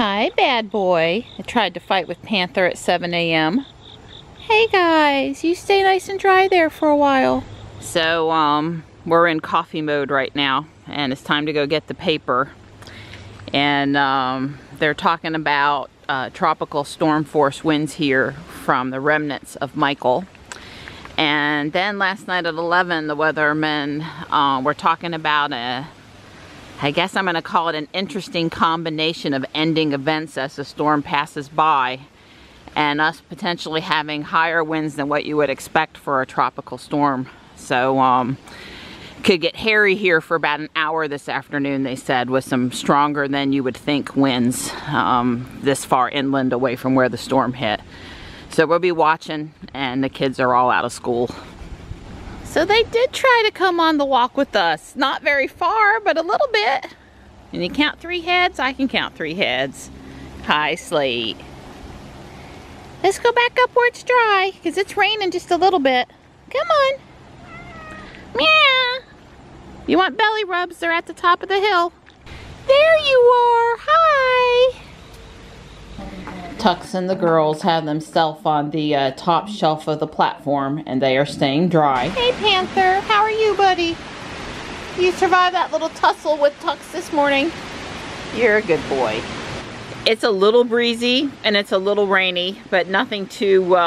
Hi, bad boy. I tried to fight with Panther at 7 a.m. Hey guys, you stay nice and dry there for a while. So, we're in coffee mode right now, and it's time to go get the paper. And they're talking about tropical storm force winds here from the remnants of Michael. And then last night at 11, the weathermen were talking about I guess I'm going to call it an interesting combination of ending events as the storm passes by, and us potentially having higher winds than what you would expect for a tropical storm. So could get hairy here for about an hour this afternoon, they said, with some stronger than you would think winds this far inland away from where the storm hit. So we'll be watching, and the kids are all out of school. So they did try to come on the walk with us. Not very far, but a little bit. Can you count 3 heads? I can count 3 heads. Hi, Slate. Let's go back up where it's dry, because it's raining just a little bit. Come on. Meow. You want belly rubs? They're at the top of the hill. There you are. Hi. Tux and the girls have themselves on the top shelf of the platform, and they are staying dry. Hey, Panther. How are you, buddy? You survived that little tussle with Tux this morning. You're a good boy. It's a little breezy, and it's a little rainy, but nothing too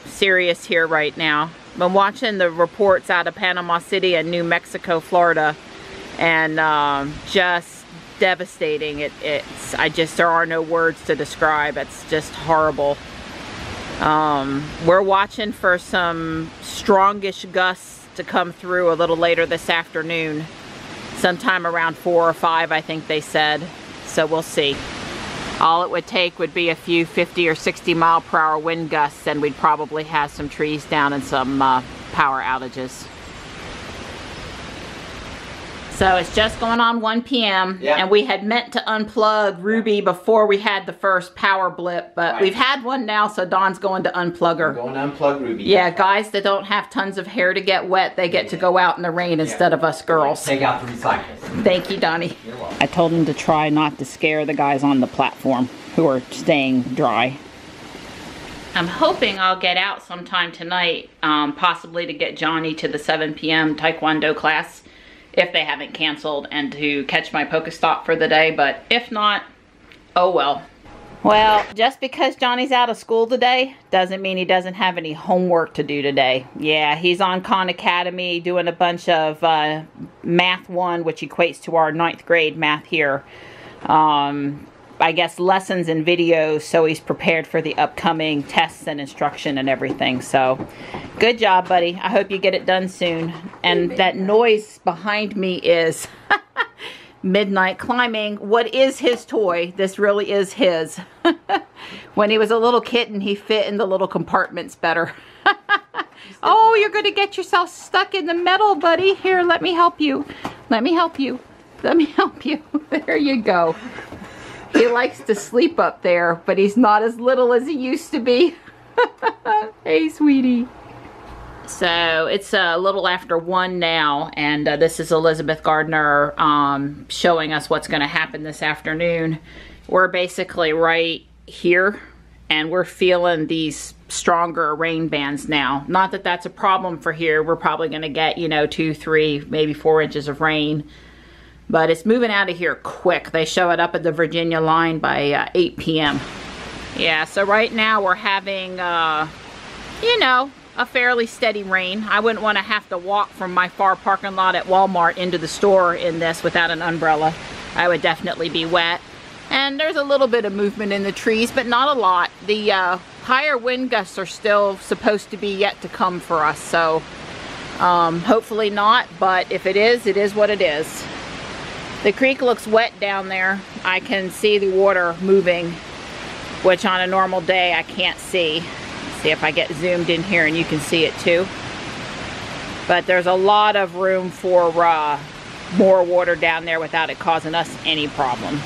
serious here right now. Been watching the reports out of Panama City and New Mexico, Florida, and just devastating. There are no words to describe. It's just horrible. We're watching for some strongish gusts to come through a little later this afternoon, sometime around 4 or 5, I think they said. So we'll see. All it would take would be a few 50 or 60 mile per hour wind gusts, and we'd probably have some trees down and some power outages. So it's just going on 1 p.m. Yeah. And we had meant to unplug Ruby before we had the first power blip, but we've had one now, so Dawn's going to unplug her. I'm going to unplug Ruby. Yeah, guys that don't have tons of hair to get wet, they get to go out in the rain instead of us girls. Take out the recycles. Thank you, Donnie. You're welcome. I told him to try not to scare the guys on the platform who are staying dry. I'm hoping I'll get out sometime tonight, possibly to get Johnny to the 7 p.m. Taekwondo class, if they haven't canceled, and to catch my Pokestop for the day. But if not, oh well. Well, just because Johnny's out of school today doesn't mean he doesn't have any homework to do today. Yeah, he's on Khan Academy doing a bunch of Math 1, which equates to our 9th grade math here. I guess lessons and videos, so he's prepared for the upcoming tests and instruction and everything. So good job, buddy. I hope you get it done soon. And that noise behind me is Midnight climbing what is his toy. This really is his. When he was a little kitten, he fit in the little compartments better. Oh, you're going to get yourself stuck in the metal, buddy. Here, let me help you. Let me help you. Let me help you. There you go. He likes to sleep up there, but he's not as little as he used to be. Hey, sweetie. So it's a little after 1 now, and this is Elizabeth Gardner showing us what's going to happen this afternoon. We're basically right here, and we're feeling these stronger rain bands now. Not that that's a problem for here. We're probably going to get, you know, 2, 3, maybe 4 inches of rain. But it's moving out of here quick. They show it up at the Virginia line by 8 p.m. Yeah, so right now we're having, you know, a fairly steady rain. I wouldn't want to have to walk from my far parking lot at Walmart into the store in this without an umbrella. I would definitely be wet. And there's a little bit of movement in the trees, but not a lot. The higher wind gusts are still supposed to be yet to come for us. So hopefully not, but if it is what it is. The creek looks wet down there. I can see the water moving, which on a normal day I can't see. Let's see if I get zoomed in here and you can see it too. But there's a lot of room for more water down there without it causing us any problem.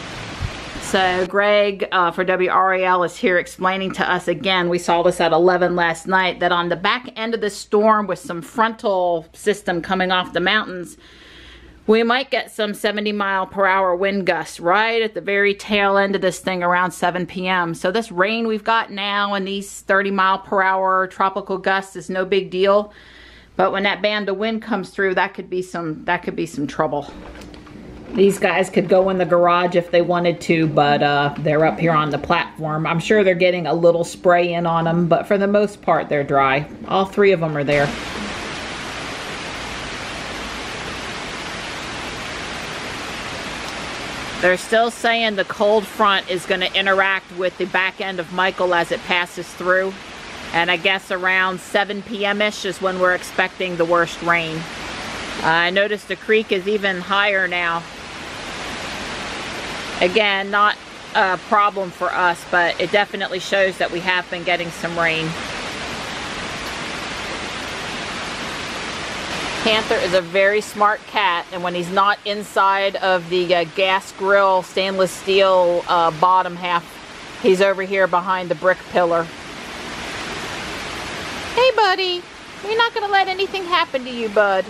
So Greg for WRAL is here explaining to us again, we saw this at 11 last night, that on the back end of the storm with some frontal system coming off the mountains, We might get some 70-mile-per-hour wind gusts right at the very tail end of this thing around 7 p.m. So this rain we've got now and these 30-mile-per-hour tropical gusts is no big deal. But when that band of wind comes through, that could be some trouble. These guys could go in the garage if they wanted to, but they're up here on the platform. I'm sure they're getting a little spray in on them, but for the most part, they're dry. All three of them are there. They're still saying the cold front is going to interact with the back end of Michael as it passes through. And I guess around 7 p.m.-ish is when we're expecting the worst rain. I noticed the creek is even higher now. Again, not a problem for us, but it definitely shows that we have been getting some rain. Panther is a very smart cat, and when he's not inside of the gas grill stainless steel bottom half, he's over here behind the brick pillar. Hey buddy, you're not gonna let anything happen to you, bud.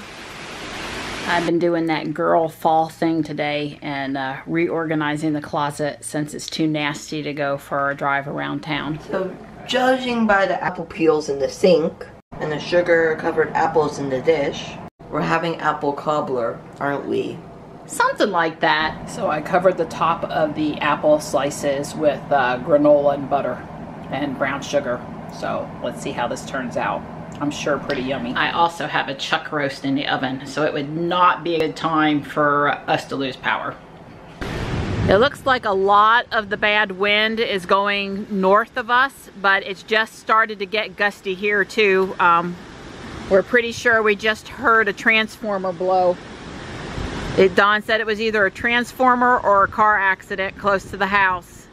I've been doing that girl fall thing today and reorganizing the closet since it's too nasty to go for a drive around town. So judging by the apple peels in the sink and the sugar covered apples in the dish, we're having apple cobbler, aren't we? Something like that. So I covered the top of the apple slices with granola and butter and brown sugar. So let's see how this turns out. I'm sure pretty yummy. I also have a chuck roast in the oven, so it would not be a good time for us to lose power. It looks like a lot of the bad wind is going north of us, but it's just started to get gusty here too. We're pretty sure we just heard a transformer blow. Don said it was either a transformer or a car accident close to the house.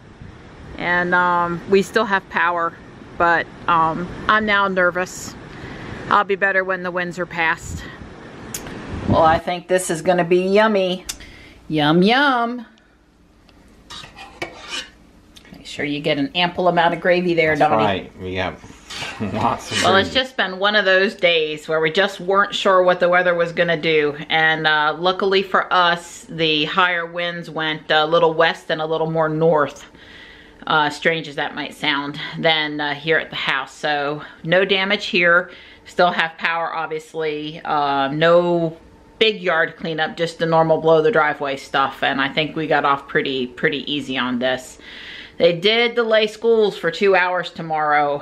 And we still have power, but I'm now nervous. I'll be better when the winds are past. Well, I think this is gonna be yummy. Yum, yum. Make sure you get an ample amount of gravy there, Donnie. That's right, we have lots of Well, gravy. it's just been one of those days where we just weren't sure what the weather was gonna do. And luckily for us, the higher winds went a little west and a little more north. Strange as that might sound, than here at the house. So no damage here. Still have power, obviously. No big yard cleanup, just the normal blow the driveway stuff. And I think we got off pretty easy on this. They did delay schools for 2 hours tomorrow.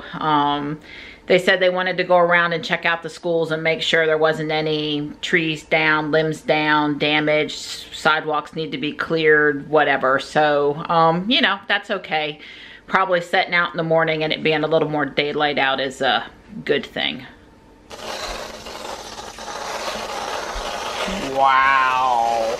They said they wanted to go around and check out the schools and make sure there wasn't any trees down, limbs down, damaged, sidewalks need to be cleared, whatever. So, you know, that's okay. Probably setting out in the morning and it being a little more daylight out is a good thing. Wow.